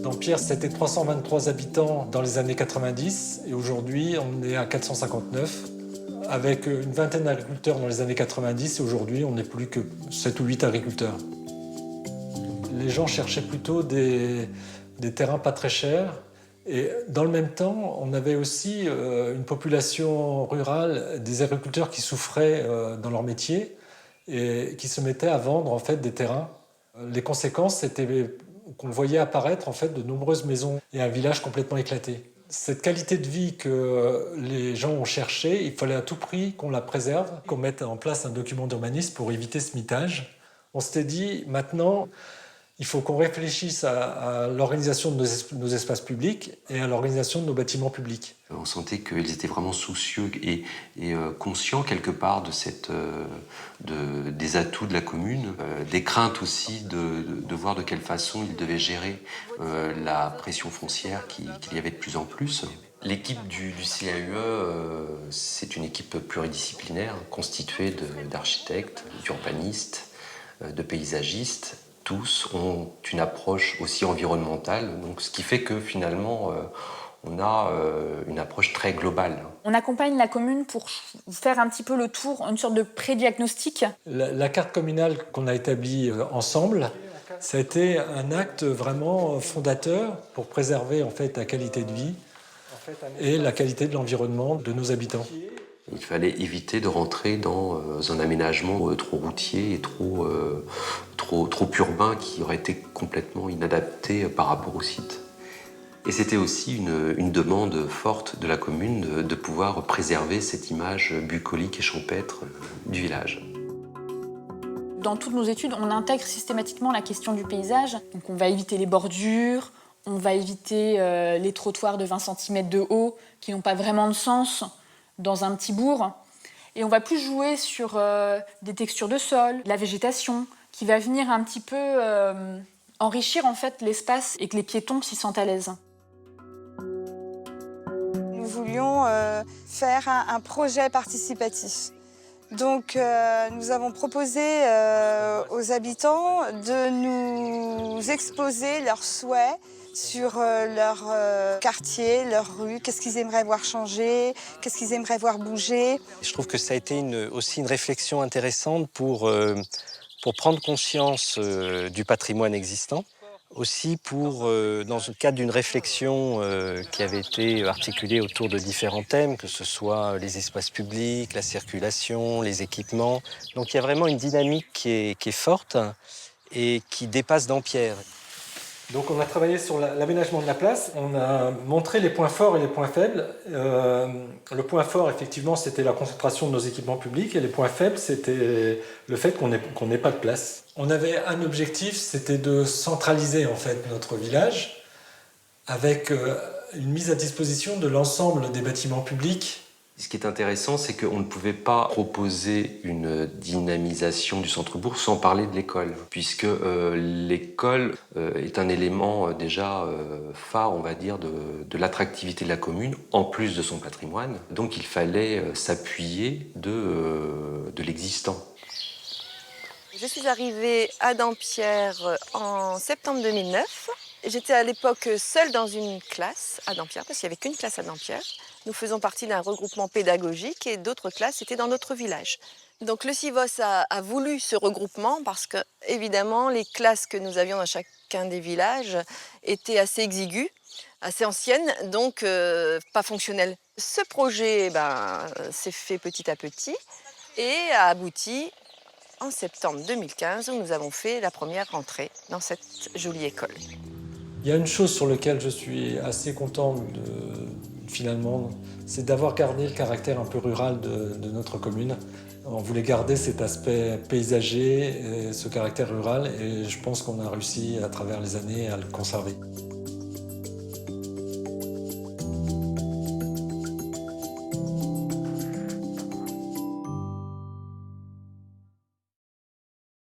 Dampierre, c'était 323 habitants dans les années 90 et aujourd'hui, on est à 459. Avec une vingtaine d'agriculteurs dans les années 90 et aujourd'hui, on n'est plus que 7 ou 8 agriculteurs. Les gens cherchaient plutôt des terrains pas très chers. Et dans le même temps, on avait aussi une population rurale, des agriculteurs qui souffraient dans leur métier et qui se mettaient à vendre en fait, des terrains. Les conséquences, c'était qu'on voyait apparaître en fait, de nombreuses maisons et un village complètement éclaté. Cette qualité de vie que les gens ont cherchée, il fallait à tout prix qu'on la préserve, qu'on mette en place un document d'urbanisme pour éviter ce mitage. On s'était dit, maintenant, il faut qu'on réfléchisse à l'organisation de nos espaces publics et à l'organisation de nos bâtiments publics. On sentait qu'ils étaient vraiment soucieux et conscients quelque part des atouts de la commune, des craintes aussi de voir de quelle façon ils devaient gérer la pression foncière qu'il y avait de plus en plus. L'équipe du CAUE, c'est une équipe pluridisciplinaire constituée d'architectes, d'urbanistes, de paysagistes. Tous ont une approche aussi environnementale, donc ce qui fait que finalement on a une approche très globale. On accompagne la commune pour faire un petit peu le tour, une sorte de pré-diagnostic. La carte communale qu'on a établie ensemble, ça a été un acte vraiment fondateur pour préserver en fait la qualité de vie et la qualité de l'environnement de nos habitants. Il fallait éviter de rentrer dans un aménagement trop routier et trop urbain qui aurait été complètement inadapté par rapport au site. Et c'était aussi une demande forte de la commune de pouvoir préserver cette image bucolique et champêtre du village. Dans toutes nos études, on intègre systématiquement la question du paysage. Donc on va éviter les bordures, on va éviter les trottoirs de 20 cm de haut qui n'ont pas vraiment de sens dans un petit bourg. Et on va plus jouer sur des textures de sol, la végétation, qui va venir un petit peu enrichir en fait l'espace et que les piétons s'y sentent à l'aise. Nous voulions faire un projet participatif. Donc nous avons proposé aux habitants de nous exposer leurs souhaits sur leur quartier, leur rue, qu'est-ce qu'ils aimeraient voir changer, qu'est-ce qu'ils aimeraient voir bouger. Je trouve que ça a été aussi une réflexion intéressante pour prendre conscience du patrimoine existant, aussi dans le cadre d'une réflexion qui avait été articulée autour de différents thèmes, que ce soit les espaces publics, la circulation, les équipements. Donc il y a vraiment une dynamique qui est forte et qui dépasse Dampierre. Donc on a travaillé sur l'aménagement de la place, on a montré les points forts et les points faibles. Le point fort, effectivement, c'était la concentration de nos équipements publics et les points faibles, c'était le fait qu'on n'ait pas de place. On avait un objectif, c'était de centraliser en fait notre village avec une mise à disposition de l'ensemble des bâtiments publics. Ce qui est intéressant, c'est qu'on ne pouvait pas proposer une dynamisation du centre-bourg sans parler de l'école, puisque l'école est un élément déjà phare, on va dire, de l'attractivité de la commune, en plus de son patrimoine. Donc il fallait s'appuyer de l'existant. Je suis arrivée à Dampierre en septembre 2009. J'étais à l'époque seule dans une classe à Dampierre, parce qu'il n'y avait qu'une classe à Dampierre. Nous faisons partie d'un regroupement pédagogique et d'autres classes étaient dans notre village. Donc le CIVOS a voulu ce regroupement parce que, évidemment, les classes que nous avions dans chacun des villages étaient assez exiguës, assez anciennes, donc pas fonctionnelles. Ce projet s'est fait petit à petit et a abouti en septembre 2015 où nous avons fait la première rentrée dans cette jolie école. Il y a une chose sur laquelle je suis assez content finalement, c'est d'avoir gardé le caractère un peu rural de notre commune. On voulait garder cet aspect paysager, et ce caractère rural, et je pense qu'on a réussi à travers les années à le conserver.